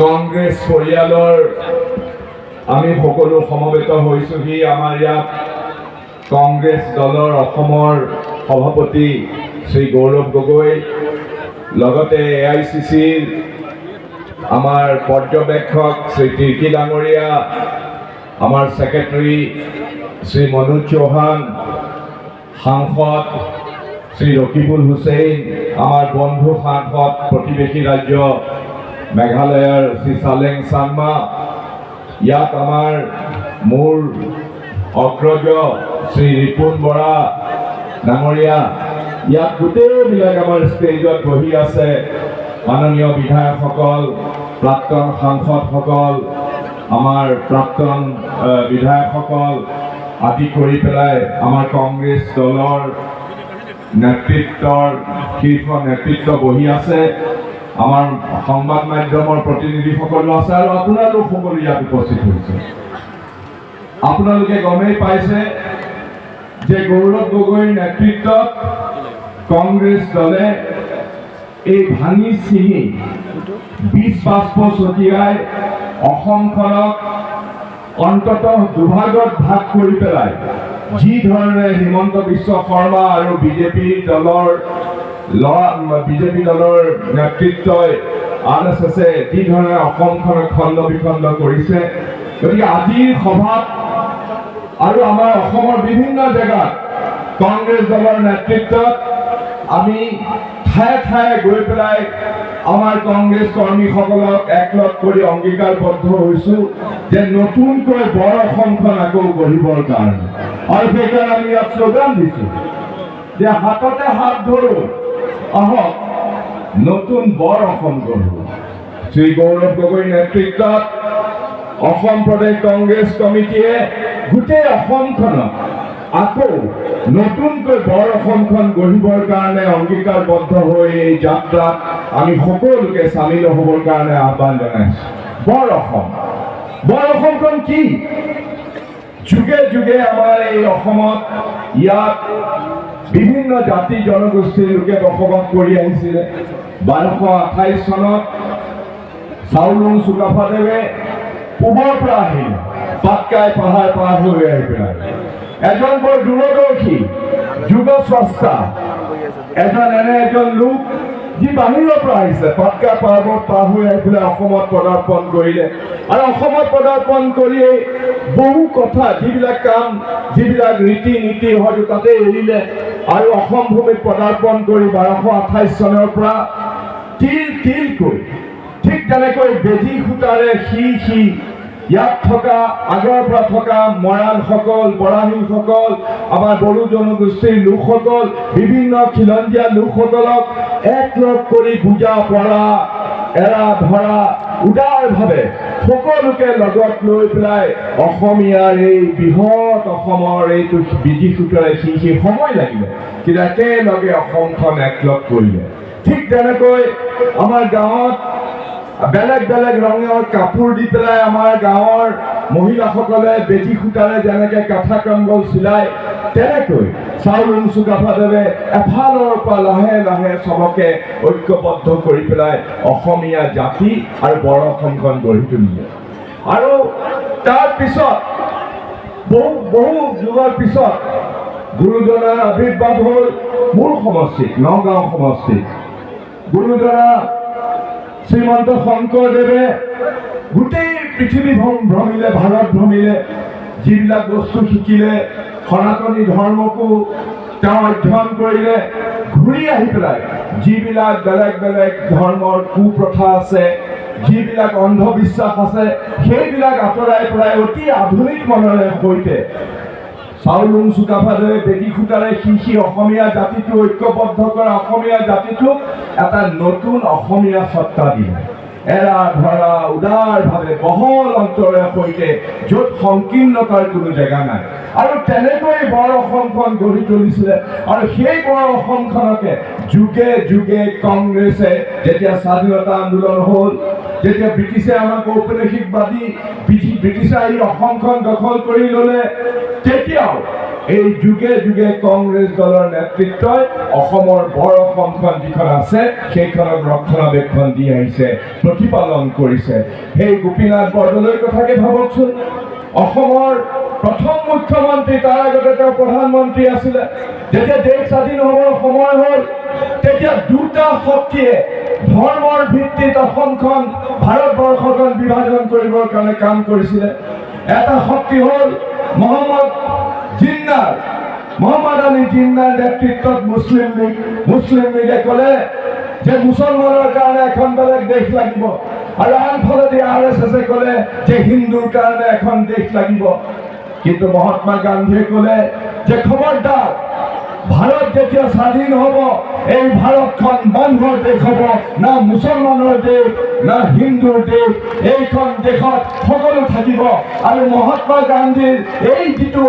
কংগ্ৰেছ পৰিয়ালৰ আমি সকলো সমবেত হৈছোহি। আমাৰ ইয়াত কংগ্ৰেছ দলৰ অসমৰ সভাপতি শ্ৰী গৌৰৱ গগৈ, লগতে AICCৰ আমাৰ পৰ্যবেক্ষক শ্ৰী তিৰ্কি ডাঙৰীয়া, আমাৰ ছেক্ৰেটাৰী শ্ৰী মনোজ চৌহান, সাংসদ শ্ৰী ৰকিবুল হুছেইন, আমাৰ বন্ধু সাংসদ প্ৰতিবেশী ৰাজ্য মেঘালয়ৰ শ্ৰী চালেং চাংমা, ইয়াত আমাৰ মোৰ অগ্ৰজ শ্ৰী ৰিপুণ বৰা ডাঙৰীয়া, ইয়াত গোটেইবিলাক আমাৰ ষ্টেজত বহি আছে মাননীয় বিধায়কসকল, প্ৰাক্তন সাংসদসকল, আমাৰ প্ৰাক্তন বিধায়কসকল আদি কৰি পেলাই আমাৰ কংগ্ৰেছ দলৰ নেতৃত্বৰ শীৰ্ষ নেতৃত্ব বহি আছে, আমাৰ সংবাদ মাধ্যমৰ প্ৰতিনিধিসকলো আছে আৰু আপোনালোক সকলো ইয়াত উপস্থিত হৈছে। আপোনালোকে গমেই পাইছে যে গৌৰৱ গগৈৰ নেতৃত্বত কংগ্ৰেছ দলে এই ভাঙি ছিঙি বীজ বাষ্প ছটিয়াই অসমখনক অন্ততঃ দুভাগত ভাগ কৰি পেলাই যি ধৰণে হিমন্ত বিশ্ব শৰ্মা আৰু বিজেপি দলৰ নেতৃত্বই RSSে যি ধৰণে অসমখনক খণ্ড বিখণ্ড কৰিছে, গতিকে আজিৰ সভাত আৰু আমাৰ অসমৰ বিভিন্ন জেগাত কংগ্ৰেছ দলৰ নেতৃত্বত আমি ঠায়ে ঠায়ে গৈ পেলাই আমাৰ কংগ্ৰেছ কৰ্মীসকলক একলগ কৰি অংগীকাৰবদ্ধ হৈছো যে নতুনকৈ বৰ অসমখন আকৌ গঢ়িবৰ কাৰণে, আৰু সেইকাৰণে আমি ইয়াত শ্লোগান দিছো যে হাততে হাত ধৰো, আহক নতুন বৰ অসম গঢ়ো। শ্ৰী গৌৰৱ গগৈৰ নেতৃত্বত অসম প্ৰদেশ কংগ্ৰেছ কমিটিয়ে গোটেই অসমখনক আকৌ নতুনকৈ বৰ অসমখন গঢ়িবৰ কাৰণে অংগীকাৰবদ্ধ হৈ এই যাত্ৰাত আমি সকলোকে চামিল হ'বৰ কাৰণে আহ্বান জনাইছো। বৰ অসমখন কি? যুগে যুগে আমাৰ এই অসমত ইয়াত বিভিন্ন জাতি জনগোষ্ঠীৰ লোকে বসবাস কৰি আহিছিলে। 1228 চনত চাওলুং চুকাফাদেৱে পূবৰ পৰা আহিল, পাটকাই পাহাৰ পাৰ হৈ আহি পেলাই এজন বৰ দূৰদৰ্শী যুগস্ৰষ্টা, এজন লোক যি বাহিৰৰ পৰা আহিছে, পাটকা পৰ্বত পাৰ হৈ আহি পেলাই অসমত পদাৰ্পণ কৰিলে, আৰু অসমত পদাৰ্পণ কৰিয়েই বহু কথা, যিবিলাক কাম, যিবিলাক ৰীতি নীতি হয়তো তাতে এৰিলে, আৰু অসম ভূমিত পদাৰ্পণ কৰি 1228 চনৰ পৰা তিল তিলকৈ ঠিক তেনেকৈ বেজী সূতাৰে সি ইয়াত থকা আগৰ পৰা থকা মৰাণসকল, বৰাহীসকল, আমাৰ বড়ো জনগোষ্ঠীৰ লোকসকল, বিভিন্ন খিলঞ্জীয়া লোকসকলক একলগ কৰি বুজা পৰা এৰা ধৰা উদাৰভাৱে সকলোকে লগত লৈ পেলাই অসমীয়াৰ এই বৃহৎ অসমৰ এইটো বেজী সূতাৰে সি সময় লাগিলে, কিন্তু একেলগে অসমখন একলগ কৰিলে। ঠিক তেনেকৈ আমাৰ গাঁৱত বেলেগ বেলেগ ৰঙৰ কাপোৰ দি পেলাই আমাৰ গাঁৱৰ মহিলাসকলে বেজী সূতাৰে যেনেকে কাঠা কম্বল চিলাই, তেনেকৈ চাওলুং চুকাফাদেৱে এফালৰ পৰা লাহে লাহে চবকে ঐক্যবদ্ধ কৰি পেলাই অসমীয়া জাতি আৰু বৰ অসমখন গঢ়ি তুলিলে। আৰু তাৰ পিছত বহু যুগৰ পিছত গুৰুজনাৰ আৱিৰ্ভাৱ হ'ল মোৰ সমষ্টিত, নগাঁও সমষ্টিত। গুৰুজনা শ্ৰীমন্ত শংকৰদেৱে গোটেই পৃথিৱী ভ্ৰমিলে, ভাৰত ভ্ৰমিলে, যিবিলাক বস্তু শিকিলে, সনাতনী ধৰ্মকো তেওঁ অধ্যয়ন কৰিলে, ঘূৰি আহি পেলাই যিবিলাক বেলেগ বেলেগ ধৰ্মৰ কুপ্ৰথা আছে, যিবিলাক অন্ধবিশ্বাস আছে, সেইবিলাক আঁতৰাই পেলাই অতি আধুনিক মনেৰে সৈতে চাওলুং চুকাফাদেৱে বেজী সূতাৰে সি অসমীয়া জাতিটো ঐক্যবদ্ধ কৰা, অসমীয়া জাতিটোক এটা নতুন অসমীয়া সত্তা দিলে, এৰা ধৰা উদাৰভাৱে বহল অন্তৰে সৈতে, য'ত সংকীৰ্ণতাৰ কোনো জেগা নাই, আৰু তেনেকৈ বৰ অসমখন গঢ়ি তুলিছিলে। আৰু সেই বৰ অসমখনকে যুগে যুগে কংগ্ৰেছে যেতিয়া স্বাধীনতা আন্দোলন হ'ল, যেতিয়া ব্ৰিটিছে আমাক ঔপনিবেশিকবাদী ব্ৰিটিছে আহি অসমখন দখল কৰি ল'লে, তেতিয়াও এই যুগে যুগে কংগ্ৰেছ দলৰ নেতৃত্বই অসমৰ বৰ অসমখন যিখন আছে সেইখনক ৰক্ষণাবেক্ষণ দি আহিছে, প্ৰতিপালন কৰিছে। সেই গোপীনাথ বৰদলৈৰ কথাকে ভাবকচোন। অসমৰ প্ৰথম মুখ্যমন্ত্ৰী, তাৰ আগতে তেওঁ প্ৰধানমন্ত্ৰী আছিলে। যেতিয়া দেশ স্বাধীন হ'বৰ সময় হ'ল, তেতিয়া দুটা শক্তিয়ে ধৰ্মৰ ভিত্তিত অসমখন, ভাৰতবৰ্ষখন বিভাজন কৰিবৰ কাৰণে কাম কৰিছিলে। এটা শক্তি হ'ল মহম্মদ আলী জিন্নাৰ নেতৃত্বত মুছলিম লীগ। মুছলিম লীগে ক'লে যে মুছলমানৰ কাৰণে এখন বেলেগ দেশ লাগিব, আৰু আনফালেদি RSS ক'লে যে হিন্দুৰ কাৰণে এখন দেশ লাগিব। কিন্তু মহাত্মা গান্ধীয়ে ক'লে যে খবৰদাৰ, ভাৰত যেতিয়া স্বাধীন হ'ব, এই ভাৰতখন মানুহৰ দেশ হ'ব, না মুছলমানৰ দেশ না হিন্দুৰ দেশ। এইখন দেশত সকলো থাকিব। আৰু মহাত্মা গান্ধীৰ এই যিটো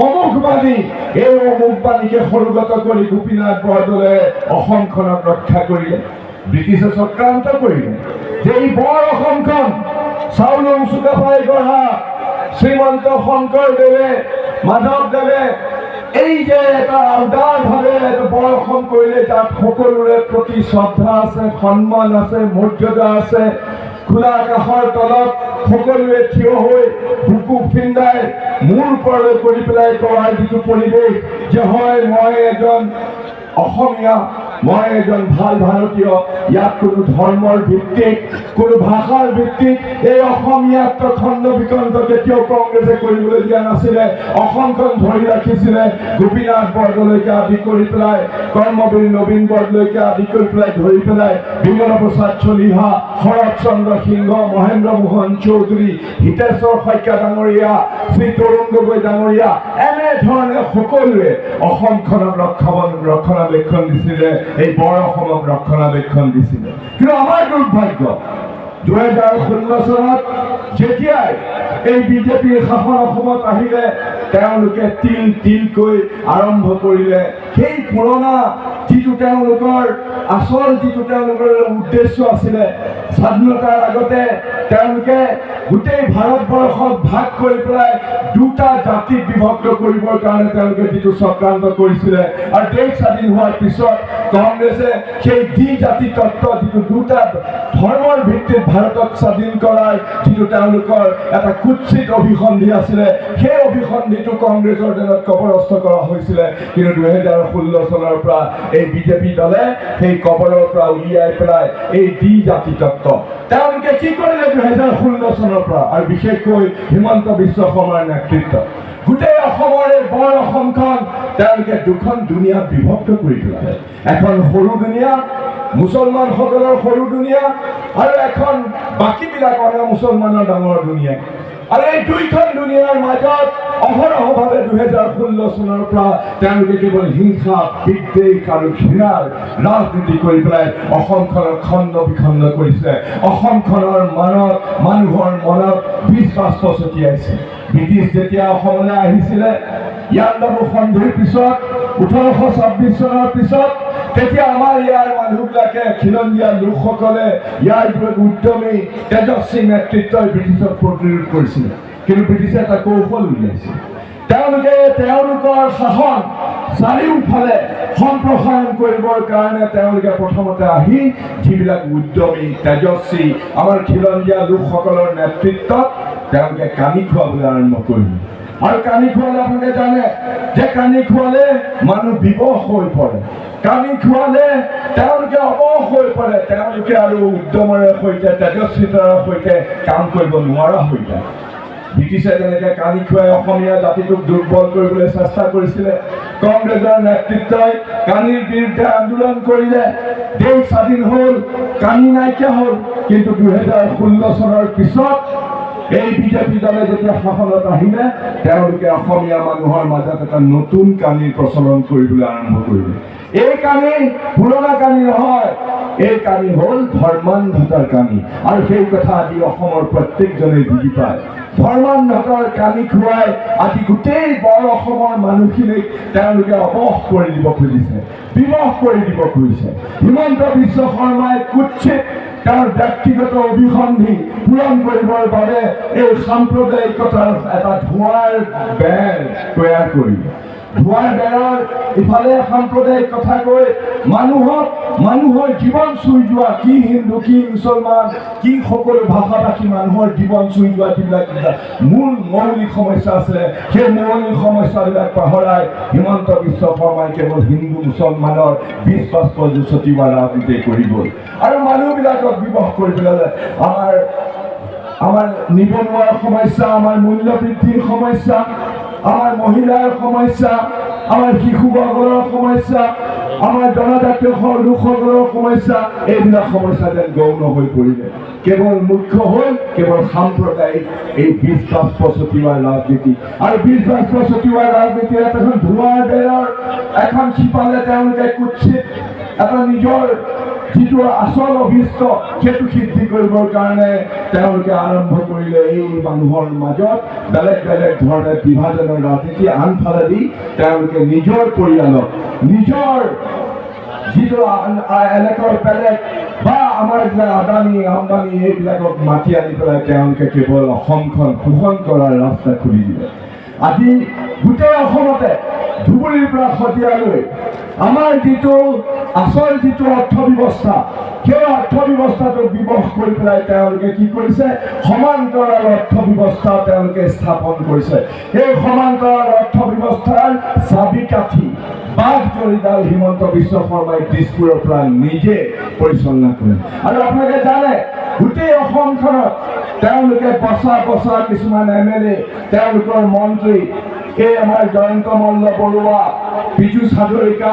অমুকবাণী, এই অমুকবাণীকে সৰুগত কৰি গোপীনাথ বৰদলৈয়ে অসমখনক ৰক্ষা কৰিলে। ব্ৰিটিছে চক্ৰান্ত কৰিলে যে এই বৰ অসমখন চাউলুং চুকাফাই গঢ়া শ্ৰীমন্ত শংকৰদেৱে, মাধৱদেৱে এই যে এটা উদাৰভাৱে এটা বৰ অসম কৰিলে, তাত সকলোৰে প্ৰতি শ্ৰদ্ধা আছে, সন্মান আছে, মৰ্যাদা আছে। খোলা আকাশৰ তলত সকলোৱে থিয় হৈ বুকু ফিন্দাই মূৰ ওপৰলৈ কৰি পেলাই কোৱাৰ যিটো পৰিৱেশ যে হয়, মই এজন অসমীয়া, মই এজন ভাল ভাৰতীয়। ইয়াত কোনো ধৰ্মৰ ভিত্তিক, কোনো ভাষাৰ ভিত্তিক এই অসমীয়াত খণ্ড বিখণ্ড কেতিয়াও কংগ্ৰেছে কৰিবলৈ দিয়া নাছিলে। অসমখন ধৰি ৰাখিছিলে গোপীনাথ বৰদলৈকে আদি কৰি পেলাই, কৰ্মবীৰ নবীন বৰদলৈকে আদি কৰি পেলাই ধৰি পেলাই বিমল প্ৰসাদ চলিহা, শৰৎ চন্দ্ৰ সিংহ, মহেন্দ্ৰ মোহন চৌধুৰী, হিতেশ্বৰ শইকীয়া ডাঙৰীয়া, শ্ৰী তৰুণ গগৈ ডাঙৰীয়া, এনেধৰণে সকলোৱে অসমখনক ৰক্ষণাবেক্ষণ দিছিলে, এই বৰ অসমক ৰক্ষণাবেক্ষণ দিছিলে। কিন্তু আমাৰ দুৰ্ভাগ্য, 2016 চনত যেতিয়াই এই বিজেপিৰ শাসন অসমত আহিলে, তেওঁলোকে তিল তিলকৈ আৰম্ভ কৰিলে সেই পুৰণা যিটো তেওঁলোকৰ আচল যিটো তেওঁলোকৰ উদ্দেশ্য আছিলে। স্বাধীনতাৰ আগতে তেওঁলোকে গোটেই ভাৰতবৰ্ষক ভাগ কৰি পেলাই দুটা জাতিক বিভক্ত কৰিবৰ কাৰণে তেওঁলোকে যিটো চক্ৰান্ত কৰিছিলে, আৰু দেশ স্বাধীন হোৱাৰ পিছত কংগ্ৰেছে সেই দ্বি-জাতি তত্ত্ব, যিটো দুটা ধৰ্মৰ ভিত্তিত ভাৰতক স্বাধীন কৰাৰ যিটো তেওঁলোকৰ এটা কুৎসিত অভিসন্ধি আছিলে, সেই অভিসন্ধিটো কংগ্ৰেছৰ দিনত কবৰস্থ কৰা হৈছিলে। কিন্তু 2016 চনৰ পৰা এই বিজেপি দলে সেই কবৰৰ পৰা উলিয়াই পেলাই এই দ্বি-জাতি তত্ত্ব তেওঁলোকে কি কৰিলে 2016 চনৰ পৰা, আৰু বিশেষকৈ হিমন্ত বিশ্ব শৰ্মাৰ নেতৃত্বত গোটেই অসমৰ এই বৰ অসমখন তেওঁলোকে দুখন দুনিয়াত বিভক্ত কৰি পেলালে। এখন সৰু দুনিয়া, মুছলমানসকলৰ সৰু দুনিয়া, আৰু এখন বাকীবিলাক অনা মুছলমানৰ ডাঙৰ দুনিয়া। আৰু এই দুইখন দুনিয়াৰ মাজত অহৰহভাৱে 2016 চনৰ পৰা তেওঁলোকে কেৱল হিংসা, বিদ্বেষ আৰু ঘৃণাৰ ৰাজনীতি কৰি পেলাই অসমখনক খণ্ড বিখণ্ড কৰিছে। অসমখনৰ মানুহৰ মনত বিষ বাষ্প ছটিয়াইছে। ব্ৰিটিছ যেতিয়া অসমলৈ আহিছিলে, ইয়াণ্ডাবু সন্ধিৰ পিছত 1826 চনৰ পিছত, তেতিয়া আমাৰ ইয়াৰ মানুহবিলাকে, খিলঞ্জীয়া লোকসকলে ইয়াৰ উদ্যমী তেজস্বী নেতৃত্বই ব্ৰিটিছক প্ৰতিৰোধ কৰিছিল। কিন্তু ব্ৰিটিছে এটা কৌশল উলিয়াইছিল। তেওঁলোকে তেওঁলোকৰ শাসন চাৰিওফালে সম্প্ৰসাৰণ কৰিবৰ কাৰণে তেওঁলোকে প্ৰথমতে আহি যিবিলাক উদ্যমী তেজস্বী আমাৰ খিলঞ্জীয়া লোকসকলৰ নেতৃত্বত তেওঁলোকে কানি খুৱাবলৈ আৰম্ভ কৰিলে। আৰু কানি খুৱালে আপোনালোকে জানে যে কানি খুৱালে মানুহ বিবশ হৈ পৰে। কানি খুৱালে তেওঁলোকে অবশ হৈ পৰে। তেওঁলোকে আৰু উদ্যমৰে সৈতে, তেজস্বিতাৰ সৈতে কাম কৰিব নোৱাৰা হৈ যায়। ব্ৰিটিছে যেনেকে কানি খুৱাই অসমীয়া জাতিটোক দুৰ্বল কৰিবলৈ চেষ্টা কৰিছিলে, কংগ্ৰেছৰ নেতৃত্বই কানিৰ বিৰুদ্ধে আন্দোলন কৰিলে। দেশ স্বাধীন হ'ল, কানি নাইকিয়া হ'ল। কিন্তু 2016 চনৰ পিছত এই বিজেপি দলে যেতিয়া শাসনত আহিলে, তেওঁলোকে অসমীয়া মানুহৰ মাজত এটা নতুন কানিৰ প্ৰচলন কৰিবলৈ আৰম্ভ কৰিলে। এই কানি পুৰণা কানি নহয়, এই কানি হ'ল ধৰ্মান্ধতাৰ কানি। আৰু সেই কথা আজি অসমৰ প্ৰত্যেকজনে বুজি পায়। ধৰ্মান্ধতাৰ কানি খুৱাই আজি গোটেই বৰ অসমৰ মানুহখিনিক তেওঁলোকে অবশ কৰি দিব খুজিছে, বিবশ কৰি দিব খুজিছে। হিমন্ত বিশ্ব শৰ্মাই কুৎসিত তেওঁৰ ব্যক্তিগত অভিসন্ধি পূৰণ কৰিবৰ বাবে এই সাম্প্ৰদায়িকতাৰ এটা ধোঁৱাৰ বেৰ তৈয়াৰ কৰিলে। ধোঁৱাৰ বেৰৰ ইফালে সাম্প্ৰদায়িক কথা কৈ মানুহৰ জীৱন চুই যোৱা, কি হিন্দু কি মুছলমান কি সকলো ভাষা ভাষী মানুহৰ জীৱন চুই যোৱা যিবিলাক মূল মৌলিক সমস্যা আছে, সেই মৌলিক সমস্যাবিলাক পাহৰাই হিমন্ত বিশ্ব শৰ্মাই কেৱল হিন্দু মুছলমানৰ বিষ বাষ্প ছটিওৱা ৰাজনীতি কৰি গ'ল আৰু মানুহবিলাকক বিবশ কৰি পেলালে। আমাৰ নিবনুৱাৰ সমস্যা, আমাৰ মূল্য বৃদ্ধিৰ সমস্যা, আমাৰ মহিলাৰ সমস্যা, আমাৰ শিশুসকলৰ সমস্যা, আমাৰ জনজাতীয় লোকসকলৰ সমস্যা, এইবিলাক সমস্যা যেন গৌণ হৈ পৰিলে। কেৱল মুখ্য হ'ল কেৱল সাম্প্ৰদায়িক এই বিষ বাষ্প ছটিওৱাৰ ৰাজনীতি আৰু বিষ বাষ্প ছটিওৱাৰ ৰাজনীতিৰ এখন ধোঁৱাৰ বেৰৰ এখন সিপালে তেওঁলোকে কুৎসিত এটা নিজৰ যিটো আচল অভিষ্ট সেইটো সিদ্ধি কৰিবৰ কাৰণে তেওঁলোকে আৰম্ভ কৰিলে এই মানুহৰ মাজত বেলেগ বেলেগ ধৰণে বিভাজনৰ ৰাজনীতি। আনফালেদি তেওঁলোকে নিজৰ পৰিয়ালক নিজৰ যিটো এলেকাৰ বেলেগ বা আমাৰ যিবিলাক আদানী আম্বানী এইবিলাকক মাতি আনি পেলাই তেওঁলোকে কেৱল অসমখন শোষণ কৰাৰ ৰাস্তা খুলি দিলে। আজি গোটেই অসমতে ধুবুৰীৰ পৰা শদিয়ালৈ আমাৰ যিটো আচল যিটো অৰ্থ ব্যৱস্থা, সেই অৰ্থ ব্যৱস্থাটোক বিবশ কৰি পেলাই তেওঁলোকে কি কৰিছে, সমান্তৰাল অৰ্থ ব্যৱস্থা তেওঁলোকে স্থাপন কৰিছে। এই সমান্তৰাল অৰ্থ ব্যৱস্থাৰ চাবিকাঠি বাঘ জৰিডাল হিমন্ত বিশ্ব শৰ্মাই দিছপুৰৰ পৰা নিজে পৰিচালনা কৰে। আৰু আপোনালোকে জানে গোটেই অসমখনত তেওঁলোকে বচা কিছুমান MLA, তেওঁলোকৰ মন্ত্ৰী, এই আমাৰ জয়ন্ত মল্ল বৰুৱা, পীযুষ হাজৰিকা,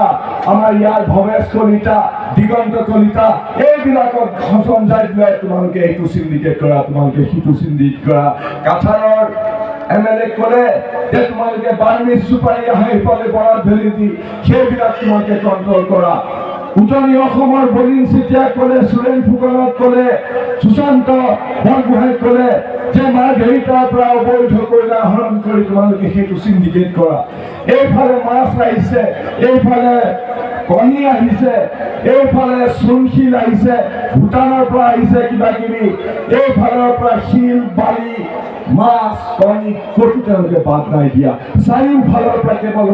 আমাৰ ইয়াৰ ভৱেশ কলিতা, দিগন্ত কলিতা, এইবিলাকক সঞ্জাই দিলে তোমালোকে এইটো চিণ্ডিকেট কৰা, তোমালোকে সিটো চিণ্ডিকেট কৰা। কাছাৰৰ MLA ক'লে যে তোমালোকে বাৰ্মিজ চুপাৰী আহে ইফালে বৰাক ভেলি দি সেইবিলাক তোমালোকে কণ্ট্ৰল কৰা। উজনি অসমৰ বলিন চেতিয়াক ক'লে, সুৰেন ফুকনক ক'লে, সুশান্ত বৰগোহাঁইক ক'লে যে মাৰ্ঘেৰিটাৰ পৰা অবৈধ কয়লা আহৰণ কৰি তোমালোকে সেইটো চিণ্ডিকেট কৰা। এইফালে মাছ আহিছে, এইফালে কণী আহিছে, এইফালে চূণশিল আহিছে, ভূটানৰ পৰা আহিছে কিবা কিবি, এইফালৰ পৰা শিল বালি মাছ কণী ক'তো তেওঁলোকে বাদ নাই দিয়া। চাৰিওফালৰ পৰা কেৱল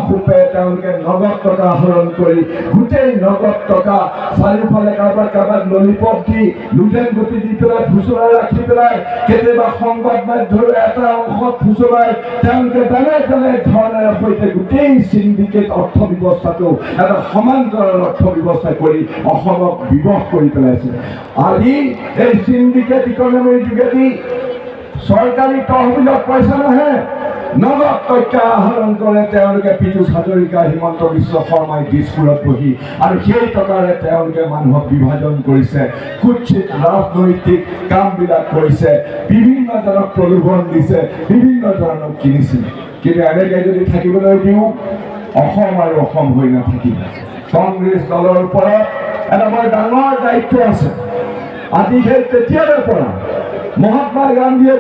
সোপে তেওঁলোকে নগদ টকা আহৰণ কৰি গোটেই নগদ টকা চাৰিওফালে কাৰোবাক ললিপপ দি লুটেন গুটি দি পেলাই ফুচুৰাই ৰাখি পেলাই কেতিয়াবা সংবাদ মাধ্যমৰ এটা অংশত ফুচুৰাই তেওঁলোকে বেলেগ বেলেগ ধৰণেৰে সৈতে গোটেই চিণ্ডিকেট অৰ্থ ব্যৱস্থাটো এটা সমান্তৰাল অৰ্থ ব্যৱস্থা কৰি অসমক বিবশ কৰি পেলাইছে। আজি এই চিণ্ডিকেট ইকনমিৰ যোগেদি চৰকাৰী তহবিলত পইচা নাহে, নগদ টকা আহৰণ কৰে তেওঁলোকে। পীযুষ হাজৰিকা, হিমন্ত বিশ্ব শৰ্মাই দিছপুৰত বহি আৰু সেই টকাৰে তেওঁলোকে মানুহক বিভাজন কৰিছে, কুৎসিত ৰাজনৈতিক কামবিলাক কৰিছে, বিভিন্নজনক প্ৰলোভন দিছে, বিভিন্ন ধৰণক কিনিছিল। কিন্তু এনেকৈ যদি থাকিবলৈ দিওঁ অসম আৰু অসম হৈ নাথাকিব। কংগ্ৰেছ দলৰ ওপৰত এটা বৰ ডাঙৰ দায়িত্ব আছে। আজি সেই তেতিয়াৰে পৰা মহাত্মা গান্ধীয়ে